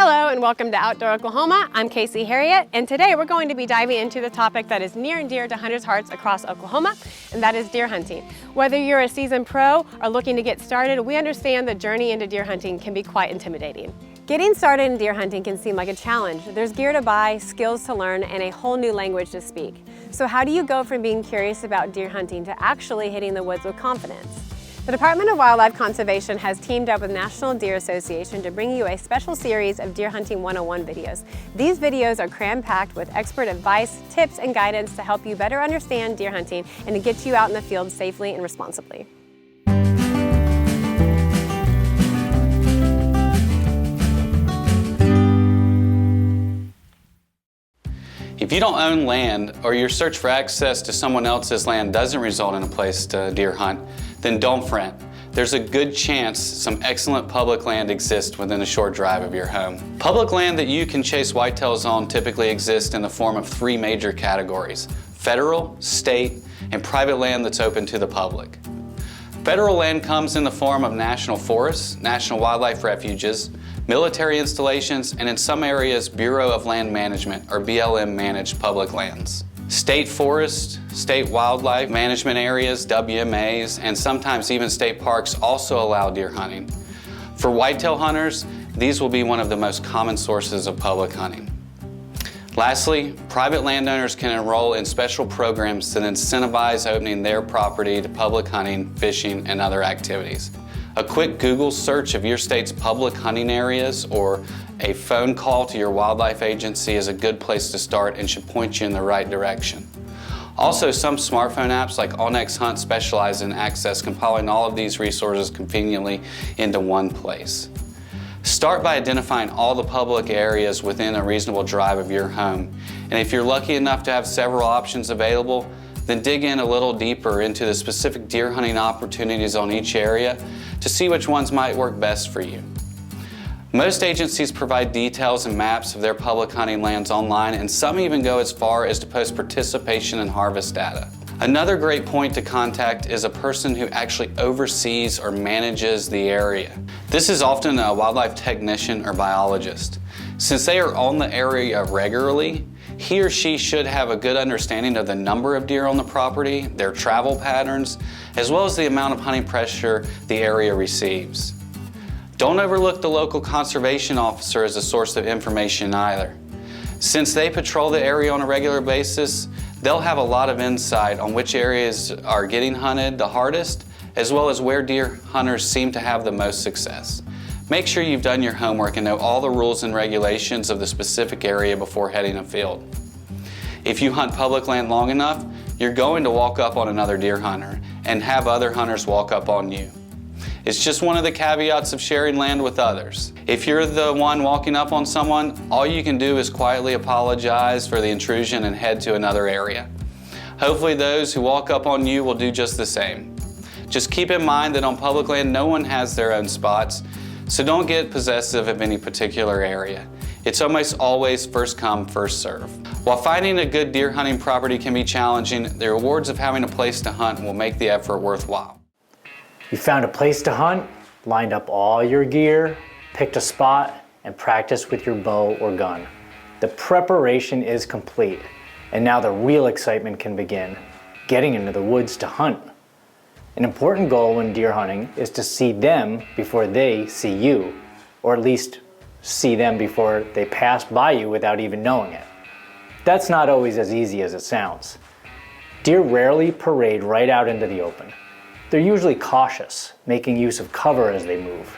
Hello and welcome to Outdoor Oklahoma. I'm Casey Harriet, and today we're going to be diving into the topic that is near and dear to hunters' hearts across Oklahoma, and that is deer hunting. Whether you're a seasoned pro or looking to get started, we understand the journey into deer hunting can be quite intimidating. Getting started in deer hunting can seem like a challenge. There's gear to buy, skills to learn, and a whole new language to speak. So how do you go from being curious about deer hunting to actually hitting the woods with confidence? The Department of Wildlife Conservation has teamed up with National Deer Association to bring you a special series of Deer Hunting 101 videos. These videos are cram-packed with expert advice, tips, and guidance to help you better understand deer hunting and to get you out in the field safely and responsibly. If you don't own land or your search for access to someone else's land doesn't result in a place to deer hunt, then don't fret. There's a good chance some excellent public land exists within a short drive of your home. Public land that you can chase whitetails on typically exists in the form of three major categories: federal, state, and private land that's open to the public. Federal land comes in the form of national forests, national wildlife refuges, military installations, and in some areas, Bureau of Land Management, or BLM managed public lands. State forests, state wildlife management areas, WMAs, and sometimes even state parks also allow deer hunting. For whitetail hunters, these will be one of the most common sources of public hunting. Lastly, private landowners can enroll in special programs that incentivize opening their property to public hunting, fishing, and other activities. A quick Google search of your state's public hunting areas or a phone call to your wildlife agency is a good place to start and should point you in the right direction. Also, some smartphone apps like Allnex Hunt specialize in access, compiling all of these resources conveniently into one place. Start by identifying all the public areas within a reasonable drive of your home. And if you're lucky enough to have several options available, then dig in a little deeper into the specific deer hunting opportunities on each area to see which ones might work best for you. Most agencies provide details and maps of their public hunting lands online, and some even go as far as to post participation and harvest data. Another great point to contact is a person who actually oversees or manages the area. This is often a wildlife technician or biologist. Since they are on the area regularly, he or she should have a good understanding of the number of deer on the property, their travel patterns, as well as the amount of hunting pressure the area receives. Don't overlook the local conservation officer as a source of information either. Since they patrol the area on a regular basis, they'll have a lot of insight on which areas are getting hunted the hardest, as well as where deer hunters seem to have the most success. Make sure you've done your homework and know all the rules and regulations of the specific area before heading afield. If you hunt public land long enough, you're going to walk up on another deer hunter and have other hunters walk up on you. It's just one of the caveats of sharing land with others. If you're the one walking up on someone, all you can do is quietly apologize for the intrusion and head to another area. Hopefully those who walk up on you will do just the same. Just keep in mind that on public land, no one has their own spots, so don't get possessive of any particular area. It's almost always first come, first serve. While finding a good deer hunting property can be challenging, the rewards of having a place to hunt will make the effort worthwhile. You found a place to hunt, lined up all your gear, picked a spot, and practiced with your bow or gun. The preparation is complete, and now the real excitement can begin, getting into the woods to hunt. An important goal when deer hunting is to see them before they see you, or at least see them before they pass by you without even knowing it. That's not always as easy as it sounds. Deer rarely parade right out into the open. They're usually cautious, making use of cover as they move.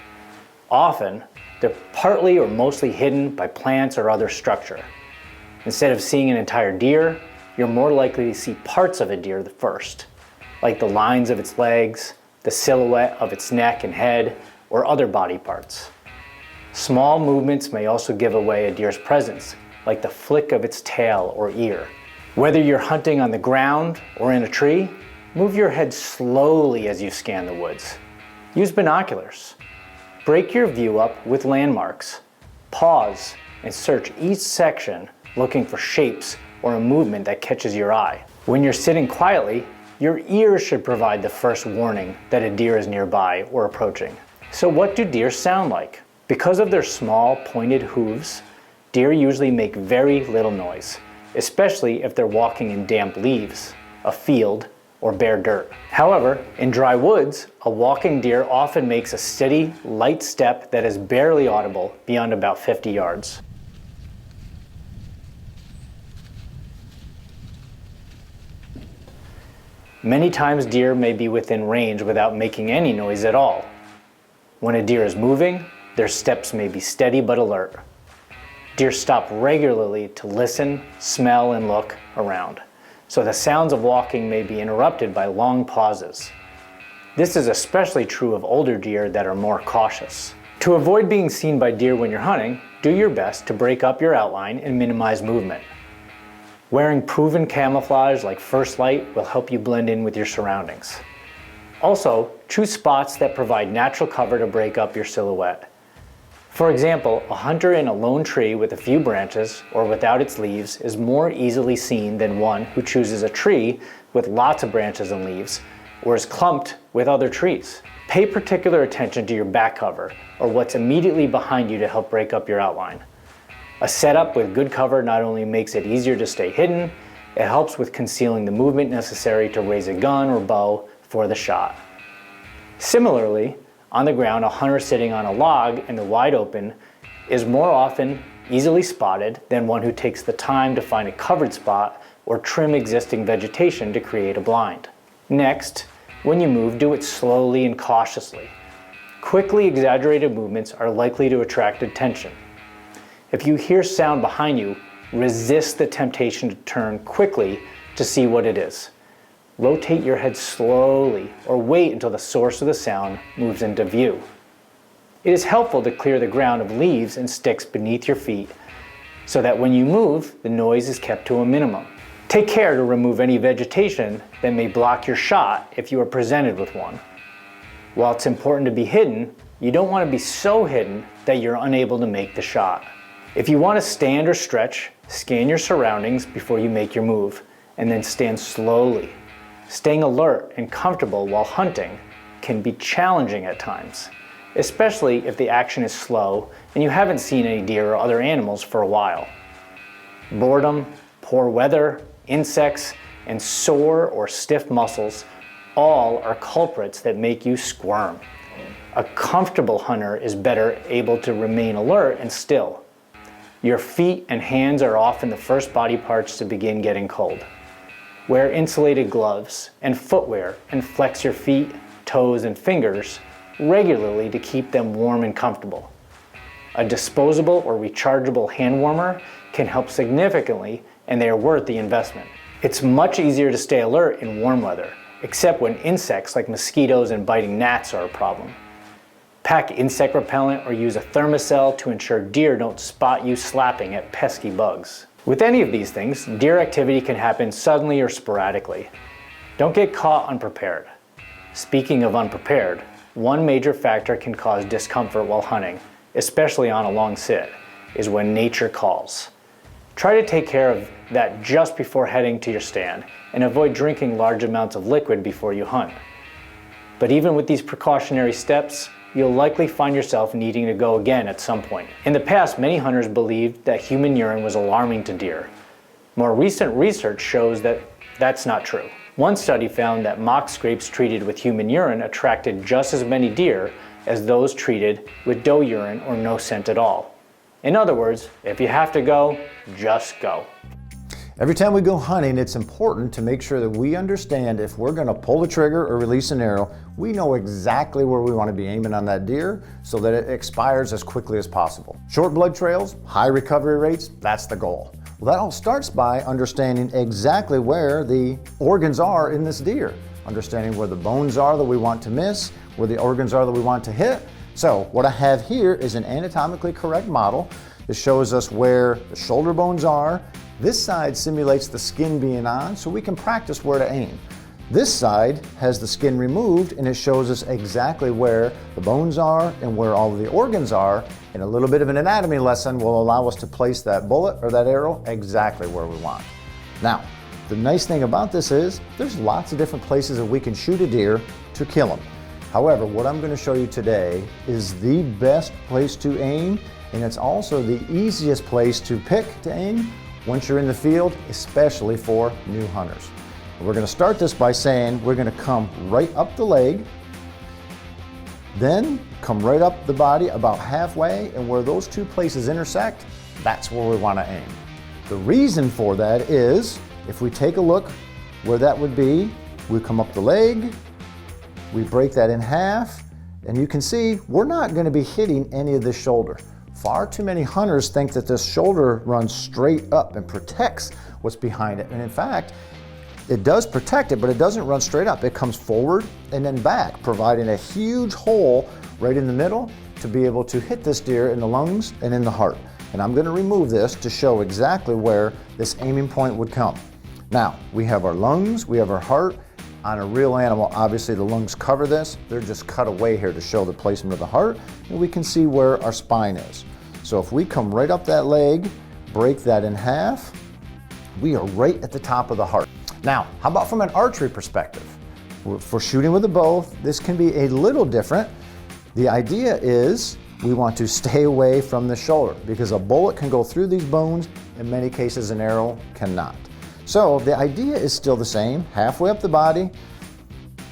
Often, they're partly or mostly hidden by plants or other structure. Instead of seeing an entire deer, you're more likely to see parts of a deer first, like the lines of its legs, the silhouette of its neck and head, or other body parts. Small movements may also give away a deer's presence, like the flick of its tail or ear. Whether you're hunting on the ground or in a tree, move your head slowly as you scan the woods. Use binoculars. Break your view up with landmarks. Pause and search each section looking for shapes or a movement that catches your eye. When you're sitting quietly, your ears should provide the first warning that a deer is nearby or approaching. So what do deer sound like? Because of their small, pointed hooves, deer usually make very little noise, especially if they're walking in damp leaves, a field, or bare dirt. However, in dry woods, a walking deer often makes a steady, light step that is barely audible beyond about 50 yards. Many times deer may be within range without making any noise at all. When a deer is moving, their steps may be steady but alert. Deer stop regularly to listen, smell, and look around, so the sounds of walking may be interrupted by long pauses. This is especially true of older deer that are more cautious. To avoid being seen by deer when you're hunting, do your best to break up your outline and minimize movement. Wearing proven camouflage like First Light will help you blend in with your surroundings. Also, choose spots that provide natural cover to break up your silhouette. For example, a hunter in a lone tree with a few branches or without its leaves is more easily seen than one who chooses a tree with lots of branches and leaves or is clumped with other trees. Pay particular attention to your back cover or what's immediately behind you to help break up your outline. A setup with good cover not only makes it easier to stay hidden, it helps with concealing the movement necessary to raise a gun or bow for the shot. Similarly, on the ground, a hunter sitting on a log in the wide open is more often easily spotted than one who takes the time to find a covered spot or trim existing vegetation to create a blind. Next, when you move, do it slowly and cautiously. Quickly exaggerated movements are likely to attract attention. If you hear sound behind you, resist the temptation to turn quickly to see what it is. Rotate your head slowly or wait until the source of the sound moves into view. It is helpful to clear the ground of leaves and sticks beneath your feet so that when you move, the noise is kept to a minimum. Take care to remove any vegetation that may block your shot if you are presented with one. While it's important to be hidden, you don't want to be so hidden that you're unable to make the shot. If you want to stand or stretch, scan your surroundings before you make your move, and then stand slowly. Staying alert and comfortable while hunting can be challenging at times, especially if the action is slow and you haven't seen any deer or other animals for a while. Boredom, poor weather, insects, and sore or stiff muscles all are culprits that make you squirm. A comfortable hunter is better able to remain alert and still. Your feet and hands are often the first body parts to begin getting cold. Wear insulated gloves and footwear and flex your feet, toes, and fingers regularly to keep them warm and comfortable. A disposable or rechargeable hand warmer can help significantly, and they are worth the investment. It's much easier to stay alert in warm weather, except when insects like mosquitoes and biting gnats are a problem. Pack insect repellent or use a thermocell to ensure deer don't spot you slapping at pesky bugs. With any of these things, deer activity can happen suddenly or sporadically. Don't get caught unprepared. Speaking of unprepared, one major factor can cause discomfort while hunting, especially on a long sit, is when nature calls. Try to take care of that just before heading to your stand and avoid drinking large amounts of liquid before you hunt. But even with these precautionary steps, you'll likely find yourself needing to go again at some point. In the past, many hunters believed that human urine was alarming to deer. More recent research shows that that's not true. One study found that mock scrapes treated with human urine attracted just as many deer as those treated with doe urine or no scent at all. In other words, if you have to go, just go. Every time we go hunting, it's important to make sure that we understand if we're going to pull the trigger or release an arrow, we know exactly where we want to be aiming on that deer so that it expires as quickly as possible. Short blood trails, high recovery rates, that's the goal. Well, that all starts by understanding exactly where the organs are in this deer, understanding where the bones are that we want to miss, where the organs are that we want to hit. So what I have here is an anatomically correct model that shows us where the shoulder bones are. This side simulates the skin being on, so we can practice where to aim. This side has the skin removed, and it shows us exactly where the bones are and where all of the organs are, and a little bit of an anatomy lesson will allow us to place that bullet or that arrow exactly where we want. Now, the nice thing about this is there's lots of different places that we can shoot a deer to kill him. However, what I'm going to show you today is the best place to aim, and it's also the easiest place to pick to aim once you're in the field, especially for new hunters. We're going to start this by saying we're going to come right up the leg, then come right up the body about halfway, and where those two places intersect, that's where we want to aim. The reason for that is, if we take a look where that would be, we come up the leg, we break that in half, and you can see we're not going to be hitting any of this shoulder. Far too many hunters think that this shoulder runs straight up and protects what's behind it. And in fact, it does protect it, but it doesn't run straight up. It comes forward and then back, providing a huge hole right in the middle to be able to hit this deer in the lungs and in the heart. And I'm going to remove this to show exactly where this aiming point would come. Now, we have our lungs, we have our heart. On a real animal, obviously the lungs cover this. They're just cut away here to show the placement of the heart, and we can see where our spine is. So if we come right up that leg, break that in half, we are right at the top of the heart. Now, how about from an archery perspective? For shooting with a bow, this can be a little different. The idea is we want to stay away from the shoulder because a bullet can go through these bones. In many cases, an arrow cannot. So the idea is still the same. Halfway up the body,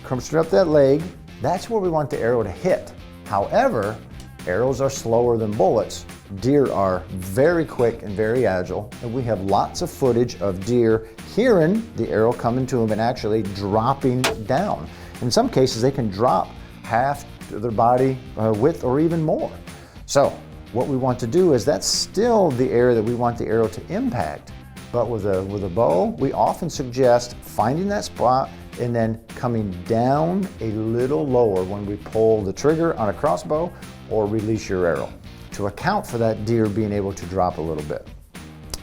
come straight up that leg. That's where we want the arrow to hit. However, arrows are slower than bullets. Deer are very quick and very agile, and we have lots of footage of deer hearing the arrow coming to them and actually dropping down. In some cases, they can drop half their body width or even more. So what we want to do is that's still the area that we want the arrow to impact. But with a bow, we often suggest finding that spot and then coming down a little lower when we pull the trigger on a crossbow or release your arrow to account for that deer being able to drop a little bit.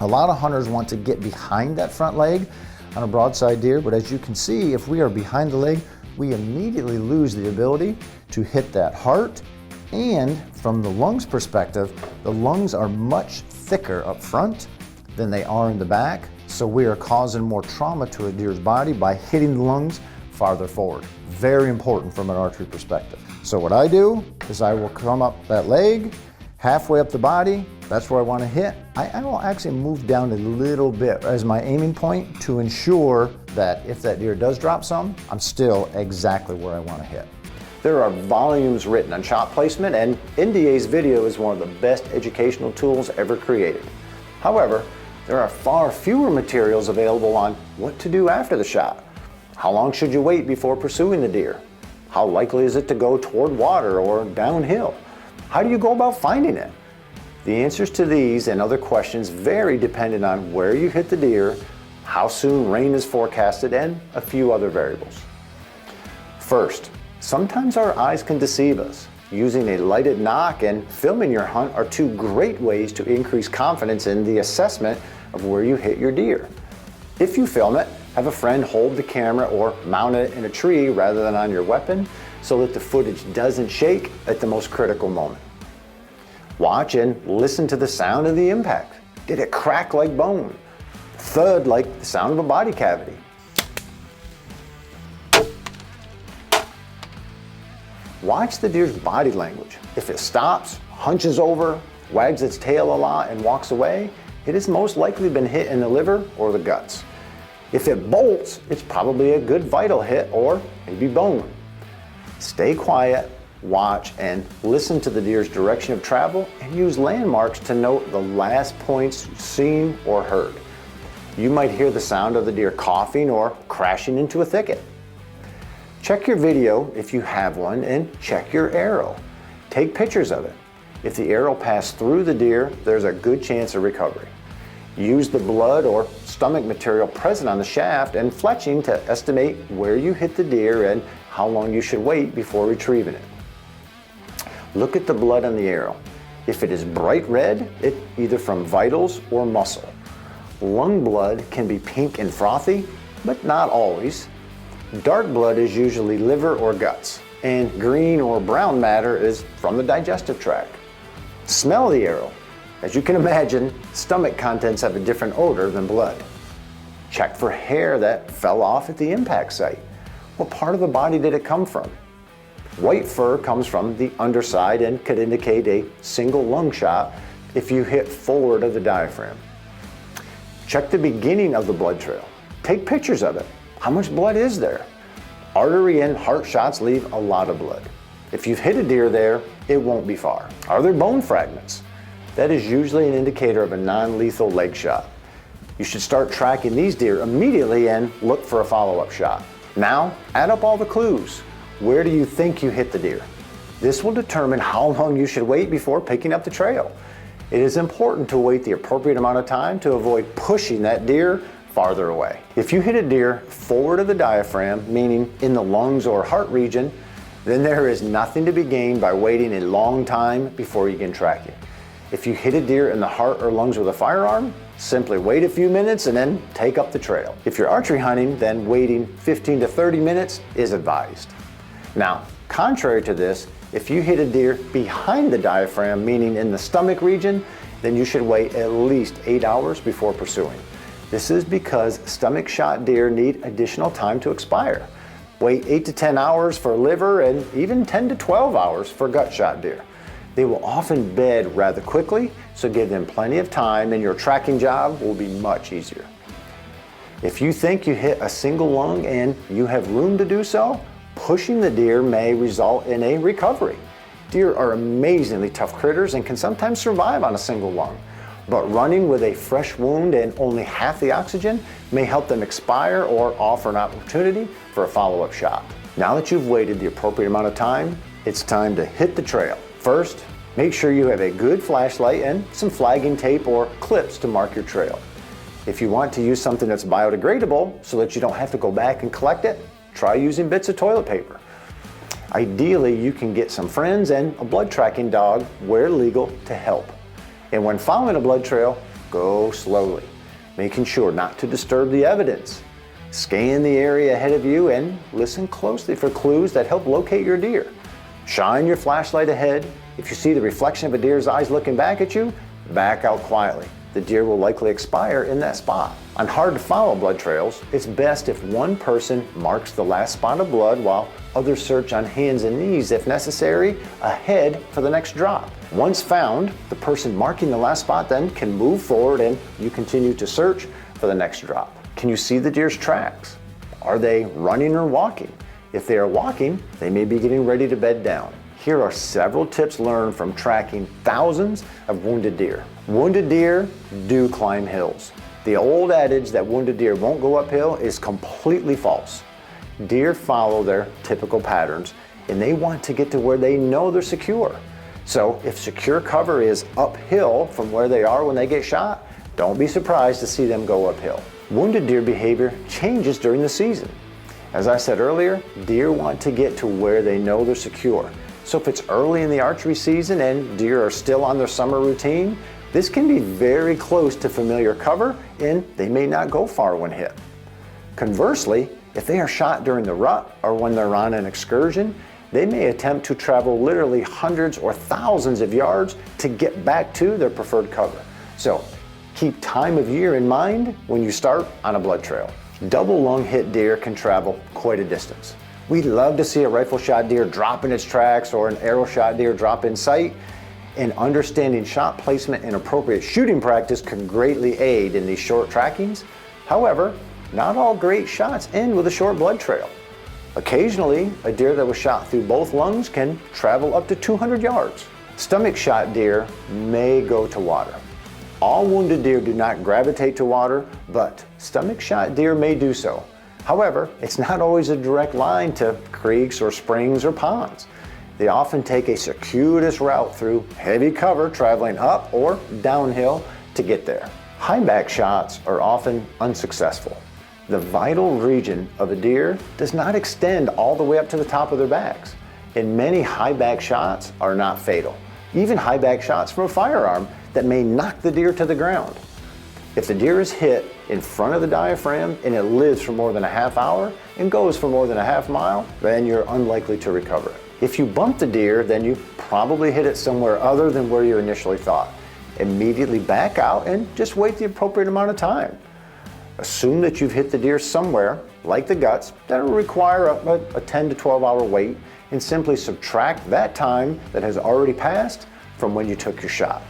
A lot of hunters want to get behind that front leg on a broadside deer, but as you can see, if we are behind the leg, we immediately lose the ability to hit that heart. And from the lungs perspective, the lungs are much thicker up front than they are in the back, so we are causing more trauma to a deer's body by hitting the lungs farther forward. Very important from an archery perspective. So what I do is I will come up that leg, halfway up the body, that's where I want to hit. I will actually move down a little bit as my aiming point to ensure that if that deer does drop some, I'm still exactly where I want to hit. There are volumes written on shot placement, and NDA's video is one of the best educational tools ever created. However, there are far fewer materials available on what to do after the shot. How long should you wait before pursuing the deer? How likely is it to go toward water or downhill? How do you go about finding it? The answers to these and other questions vary depending on where you hit the deer, how soon rain is forecasted, and a few other variables. First, sometimes our eyes can deceive us. Using a lighted nock and filming your hunt are two great ways to increase confidence in the assessment of where you hit your deer. If you film it, have a friend hold the camera or mount it in a tree rather than on your weapon so that the footage doesn't shake at the most critical moment. Watch and listen to the sound of the impact. Did it crack like bone? Thud like the sound of a body cavity? Watch the deer's body language. If it stops, hunches over, wags its tail a lot, and walks away, it has most likely been hit in the liver or the guts. If it bolts, it's probably a good vital hit or maybe bone. Stay quiet, watch, and listen to the deer's direction of travel and use landmarks to note the last points seen or heard. You might hear the sound of the deer coughing or crashing into a thicket. Check your video if you have one and check your arrow. Take pictures of it. If the arrow passed through the deer, there's a good chance of recovery. Use the blood or stomach material present on the shaft and fletching to estimate where you hit the deer and how long you should wait before retrieving it. Look at the blood on the arrow. If it is bright red, it's either from vitals or muscle. Lung blood can be pink and frothy, but not always. Dark blood is usually liver or guts, and green or brown matter is from the digestive tract. Smell the arrow. As you can imagine, stomach contents have a different odor than blood. Check for hair that fell off at the impact site. What part of the body did it come from? White fur comes from the underside and could indicate a single lung shot if you hit forward of the diaphragm. Check the beginning of the blood trail. Take pictures of it. How much blood is there? Artery and heart shots leave a lot of blood. If you've hit a deer there, it won't be far. Are there bone fragments? That is usually an indicator of a non-lethal leg shot. You should start tracking these deer immediately and look for a follow-up shot. Now, add up all the clues. Where do you think you hit the deer? This will determine how long you should wait before picking up the trail. It is important to wait the appropriate amount of time to avoid pushing that deer farther away. If you hit a deer forward of the diaphragm, meaning in the lungs or heart region, then there is nothing to be gained by waiting a long time before you can track it. If you hit a deer in the heart or lungs with a firearm, simply wait a few minutes and then take up the trail. If you're archery hunting, then waiting 15 to 30 minutes is advised. Now, contrary to this, if you hit a deer behind the diaphragm, meaning in the stomach region, then you should wait at least 8 hours before pursuing. This is because stomach shot deer need additional time to expire. Wait 8 to 10 hours for liver and even 10 to 12 hours for gut shot deer. They will often bed rather quickly, so give them plenty of time and your tracking job will be much easier. If you think you hit a single lung and you have room to do so, pushing the deer may result in a recovery. Deer are amazingly tough critters and can sometimes survive on a single lung, but running with a fresh wound and only half the oxygen may help them expire or offer an opportunity for a follow-up shot. Now that you've waited the appropriate amount of time, it's time to hit the trail. First, make sure you have a good flashlight and some flagging tape or clips to mark your trail. If you want to use something that's biodegradable so that you don't have to go back and collect it, try using bits of toilet paper. Ideally, you can get some friends and a blood tracking dog where legal to help. And when following a blood trail, go slowly, making sure not to disturb the evidence. Scan the area ahead of you and listen closely for clues that help locate your deer. Shine your flashlight ahead. If you see the reflection of a deer's eyes looking back at you, back out quietly. The deer will likely expire in that spot. On hard to follow blood trails, it's best if one person marks the last spot of blood while others search on hands and knees if necessary ahead for the next drop. Once found, the person marking the last spot then can move forward and you continue to search for the next drop. Can you see the deer's tracks? Are they running or walking? If they are walking, they may be getting ready to bed down. Here are several tips learned from tracking thousands of wounded deer. Wounded deer do climb hills. The old adage that wounded deer won't go uphill is completely false. Deer follow their typical patterns and they want to get to where they know they're secure. So if secure cover is uphill from where they are when they get shot, don't be surprised to see them go uphill. Wounded deer behavior changes during the season. As I said earlier, deer want to get to where they know they're secure. So if it's early in the archery season and deer are still on their summer routine, this can be very close to familiar cover and they may not go far when hit. Conversely, if they are shot during the rut or when they're on an excursion, they may attempt to travel literally hundreds or thousands of yards to get back to their preferred cover. So keep time of year in mind when you start on a blood trail. Double lung hit deer can travel quite a distance. We love to see a rifle shot deer drop in its tracks or an arrow shot deer drop in sight, and understanding shot placement and appropriate shooting practice can greatly aid in these short trackings. However, not all great shots end with a short blood trail. Occasionally, a deer that was shot through both lungs can travel up to 200 yards. Stomach shot deer may go to water. All wounded deer do not gravitate to water, but stomach shot deer may do so. However, it's not always a direct line to creeks or springs or ponds. They often take a circuitous route through heavy cover, traveling up or downhill to get there. High back shots are often unsuccessful. The vital region of a deer does not extend all the way up to the top of their backs, and many high back shots are not fatal. Even high back shots from a firearm that may knock the deer to the ground. If the deer is hit in front of the diaphragm and it lives for more than a half hour and goes for more than a half mile, then you're unlikely to recover it. If you bump the deer, then you probably hit it somewhere other than where you initially thought. Immediately back out and just wait the appropriate amount of time. Assume that you've hit the deer somewhere, like the guts, that will require a 10 to 12 hour wait, and simply subtract that time that has already passed from when you took your shot.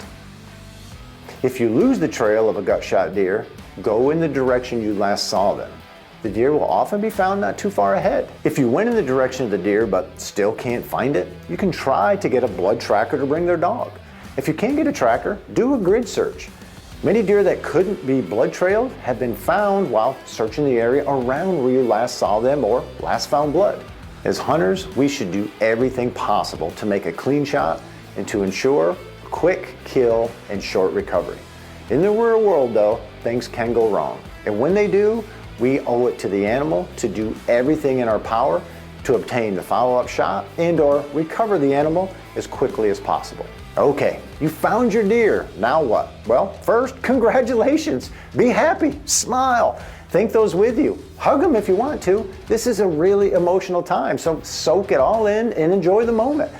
If you lose the trail of a gut shot deer, go in the direction you last saw them. The deer will often be found not too far ahead. If you went in the direction of the deer but still can't find it, you can try to get a blood tracker to bring their dog. If you can't get a tracker, do a grid search. Many deer that couldn't be blood trailed have been found while searching the area around where you last saw them or last found blood. As hunters, we should do everything possible to make a clean shot and to ensure quick kill and short recovery. In the real world though, things can go wrong. And when they do, we owe it to the animal to do everything in our power to obtain the follow-up shot and or recover the animal as quickly as possible. Okay, you found your deer. Now what? Well, first, congratulations. Be happy, smile. Take those with you. Hug them if you want to. This is a really emotional time, so soak it all in and enjoy the moment.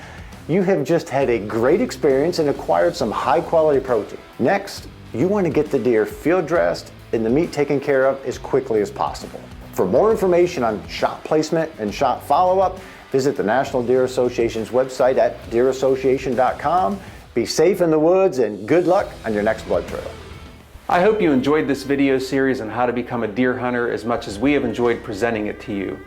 You have just had a great experience and acquired some high-quality protein. Next, you want to get the deer field dressed and the meat taken care of as quickly as possible. For more information on shot placement and shot follow-up, visit the National Deer Association's website at deerassociation.com. Be safe in the woods and good luck on your next blood trail. I hope you enjoyed this video series on how to become a deer hunter as much as we have enjoyed presenting it to you.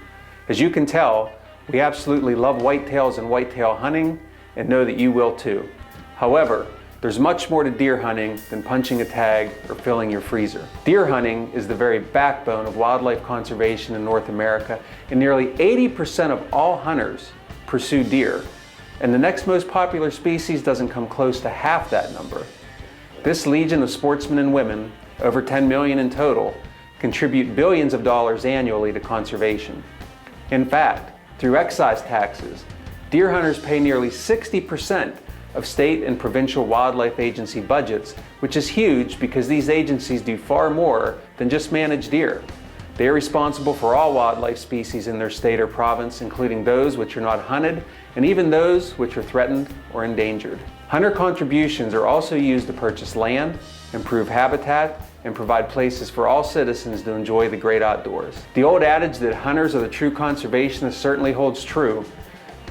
As you can tell, we absolutely love whitetails and whitetail hunting and know that you will too. However, there's much more to deer hunting than punching a tag or filling your freezer. Deer hunting is the very backbone of wildlife conservation in North America, and nearly 80% of all hunters pursue deer, and the next most popular species doesn't come close to half that number. This legion of sportsmen and women, over 10 million in total, contribute billions of dollars annually to conservation. In fact, through excise taxes, deer hunters pay nearly 60% of state and provincial wildlife agency budgets, which is huge because these agencies do far more than just manage deer. They are responsible for all wildlife species in their state or province, including those which are not hunted and even those which are threatened or endangered. Hunter contributions are also used to purchase land, improve habitat, and provide places for all citizens to enjoy the great outdoors. The old adage that hunters are the true conservationists certainly holds true,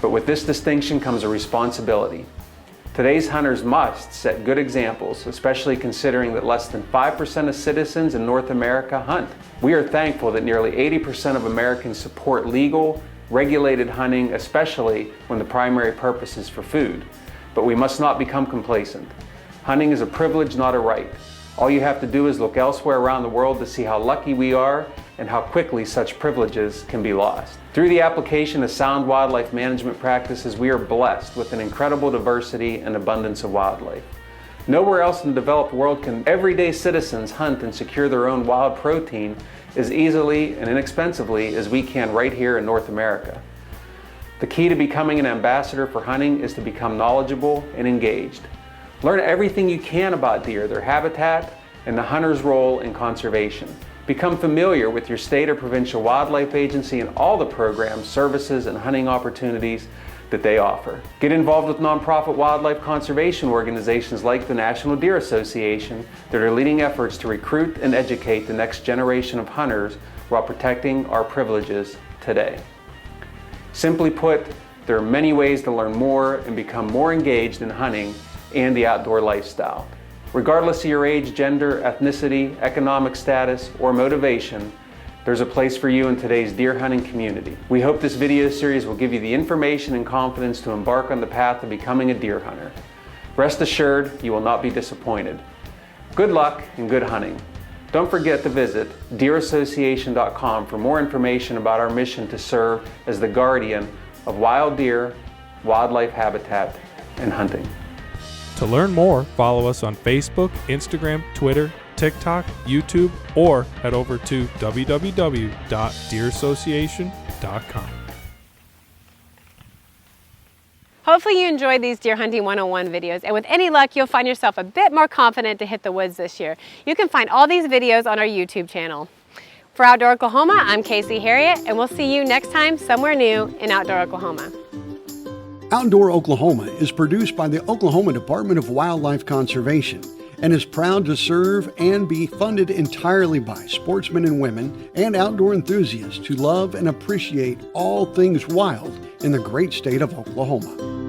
but with this distinction comes a responsibility. Today's hunters must set good examples, especially considering that less than 5% of citizens in North America hunt. We are thankful that nearly 80% of Americans support legal, regulated hunting, especially when the primary purpose is for food. But we must not become complacent. Hunting is a privilege, not a right. All you have to do is look elsewhere around the world to see how lucky we are and how quickly such privileges can be lost. Through the application of sound wildlife management practices, we are blessed with an incredible diversity and abundance of wildlife. Nowhere else in the developed world can everyday citizens hunt and secure their own wild protein as easily and inexpensively as we can right here in North America. The key to becoming an ambassador for hunting is to become knowledgeable and engaged. Learn everything you can about deer, their habitat, and the hunter's role in conservation. Become familiar with your state or provincial wildlife agency and all the programs, services, and hunting opportunities that they offer. Get involved with nonprofit wildlife conservation organizations like the National Deer Association that are leading efforts to recruit and educate the next generation of hunters while protecting our privileges today. Simply put, there are many ways to learn more and become more engaged in hunting and the outdoor lifestyle. Regardless of your age, gender, ethnicity, economic status, or motivation, there's a place for you in today's deer hunting community. We hope this video series will give you the information and confidence to embark on the path of becoming a deer hunter. Rest assured, you will not be disappointed. Good luck and good hunting. Don't forget to visit deerassociation.com for more information about our mission to serve as the guardian of wild deer, wildlife habitat, and hunting. To learn more, follow us on Facebook, Instagram, Twitter, TikTok, YouTube, or head over to www.deerassociation.com. Hopefully you enjoyed these Deer Hunting 101 videos, and with any luck, you'll find yourself a bit more confident to hit the woods this year. You can find all these videos on our YouTube channel. For Outdoor Oklahoma, I'm Casey Harriet, and we'll see you next time somewhere new in Outdoor Oklahoma. Outdoor Oklahoma is produced by the Oklahoma Department of Wildlife Conservation and is proud to serve and be funded entirely by sportsmen and women and outdoor enthusiasts who love and appreciate all things wild in the great state of Oklahoma.